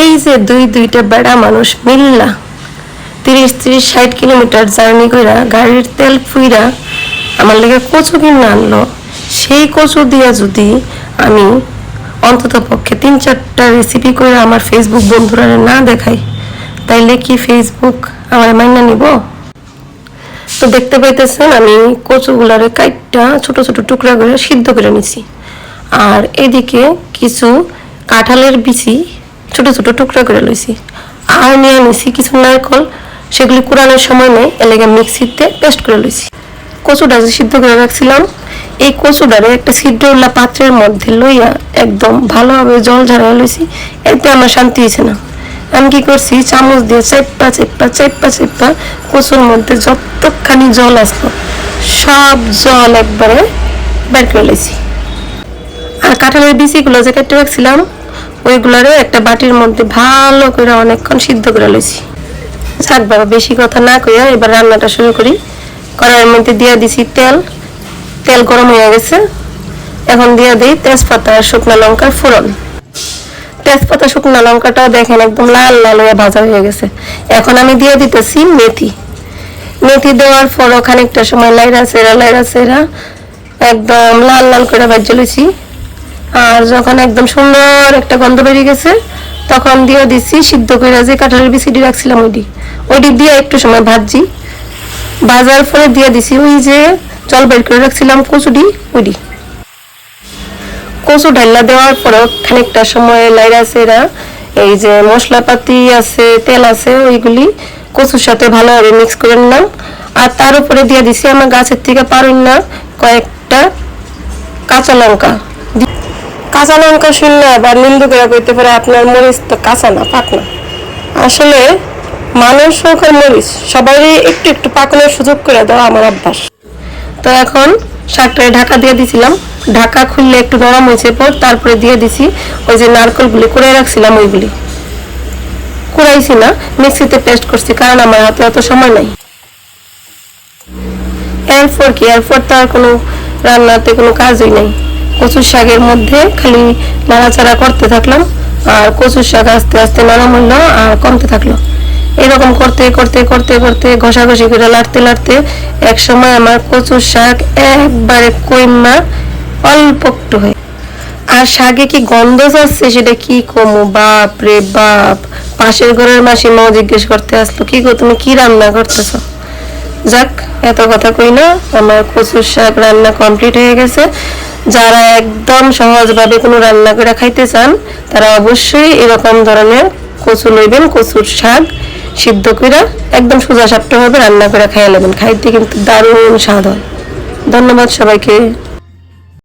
এই যে দুইটা বেড়া মানুষ মিল্লা 30-60 কিলোমিটার জার্নি কইরা গাড়ির তেল ফুইরা আমার লেগে কচু কিনে আনলো। সেই কচু দিয়া যদি আমি অন্তত পক্ষে 3-4টা রেসিপি করে আমার ফেসবুক বন্ধুরা না দেখাই, তাইলে কি ফেসবুক আমার মাইনা নিব? তো দেখতে পাইতেছেন আমি কচুগুলারে কাইটটা ছোট ছোট টুকরা করে সিদ্ধ করে নিছি। আর এদিকে কিছু কাঁঠালের বিচি ছোট ছোট টুকরা করে লইছি। আর নিয়ে নিছি কিছু নারকল, সেগুলি কুড়ানোর সময় নেই, এলাকা মিক্সিতে পেস্ট করে লইছি। কচুটা যে সিদ্ধ করে রাখছিলাম, এই কচুটারে একটা ছিদ্রওয়ালা পাত্রের মধ্যে লইয়া একদম ভালোভাবে জল ঝাড়াই লইছি। এতে আমার শান্তি হয়েছে না। আমি কি করছি, চামচ দিয়ে চেপ্পা কচুর মধ্যে যতখানি জল আসলো সব জল একবারে বের করে লইছি। আর কাঁঠালের বিচিগুলো যে কেটে রাখছিলাম ওইগুলারে একটা বাটির মধ্যে ভালো করে অনেকক্ষণ সিদ্ধ করে লইছি। থাক বাবা, বেশি কথা না কইয়া এবার রান্নাটা শুরু করি। কড়াইয়ের মধ্যে দিয়ে দিছি তেল গরম হয়ে গেছে। এখন দিয়ে দিই তেজপাতা আর শুকনো লঙ্কার ফোড়ন। তেজপাতা শুকনো লঙ্কাটা দেখেন একদম লাল লাল হয়ে ভাজা হয়ে গেছে। এখন আমি দিয়ে দিতেছি মেথি দেওয়ার পরও খানিকটা সময় লাইরা চেরা একদম লাল লাল করে ভেজে লইছি। আর যখন একদম সুন্দর একটা গন্ধ বেরিয়ে গেছে তখন দিয়ে দিচ্ছি সিদ্ধ করে যে কাঁঠালের বিচিটি রাখছিলাম ওইটি দিয়ে একটু সময় ভাজার পরে দিয়ে দিছি ওই যে জল বের করে রাখছিলাম কচু ডাল্লা দেওয়ার পরেও খানিকটা সময় লাইরা চেরা এই যে মশলাপাতি আছে তেল আছে ওইগুলি কচুর সাথে ভালোভাবে মিক্স করে নিলাম। আর তার উপরে দিয়ে দিছি আমার গাছের থেকে পারুন না কয়েকটা কাঁচা লঙ্কা শুনলে আবার নিন্দু করে কইতে পারে আপনার মরিচ তো কাঁচা না পাকনা। আসলে মানুষ হোক আর মরিচ সবারই একটু একটু পাকানোর সুযোগ করে দেওয়া আমার অভ্যাস। তো এখন শাকটায় ঢাকা দিয়ে দিছিলাম। ঢাকা খুললে একটু নরম হয়েছে পর তারপরে দিয়ে দিছি ওই যে নারকেলগুলি কুড়াই রাখছিলাম, ওইগুলি কুড়াইছি না, মিক্সিতে পেস্ট করছি, কারণ আমার হাতে অত সময় নাই। এরপর তো আর কোনো রান্নাতে কোনো কাজই নাই। কচুর শাকের মধ্যে খালি নাড়াচাড়া করতে থাকলাম আর কচুর শাক আস্তে আস্তে নরম হইলো আর কমতে থাকলো। এরকম করতে ঘষাঘষি করে লাড়তে এক সময় আমার কচুর শাক একবারে কইমা অল্প একটু হয়ে। আর শাকে কি গন্ধ যাচ্ছে সেটা কি কমু, বাপ রে বাপ। পাশের ঘরের মাসিমাও জিজ্ঞেস করতে আসলো, কি গো তুমি কি রান্না করতেছ? যাক, এত কথা কই না, আমার কচুর শাক রান্না কমপ্লিট হয়ে গেছে। যারা একদম সহজভাবে কোনো রান্না করে খাইতে চান তারা অবশ্যই এরকম ধরনের কচু লইবেন, কচুর শাক সিদ্ধ করে একদম সোজা সাপটা ভাবে রান্না করে খাইয়া নেবেন। খাইতে কিন্তু দারুণ স্বাদ হয়। ধন্যবাদ সবাইকে।